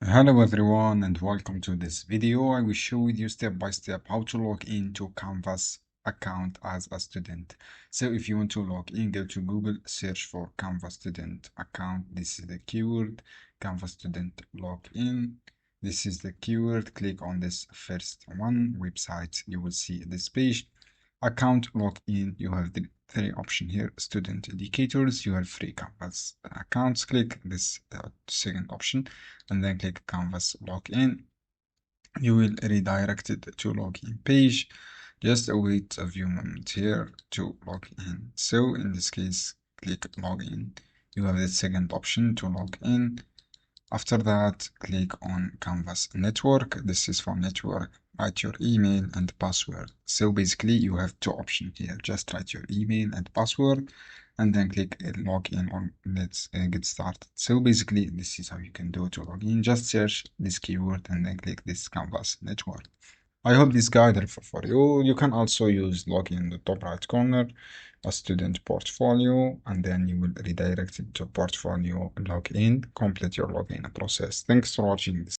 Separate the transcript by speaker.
Speaker 1: Hello everyone and welcome to this video. I will show you step by step how to log into Canvas account as a student. So if you want to log in, go to Google, search for Canvas student account. This is the keyword, Canvas student login. This is the keyword. Click on this first one, website. You will see this page. Account login. You have the three options here. Student educators. You have free Canvas accounts. Click this second option and then click Canvas login. You will redirect it to login page. Just wait a few moments here to log in. So in this case, click login. You have the second option to log in. After that, click on Canvas network. This is for network. Write your email and password. So basically you have two options here. Just write your email and password and then click login on let's get started. So basically this is how you can do to log in. Just search this keyword and then click this Canvas network. I hope this guide helpful for you. You can also use login in the top right corner, a student portfolio, and then you will redirect it to portfolio login, complete your login process. Thanks for watching this.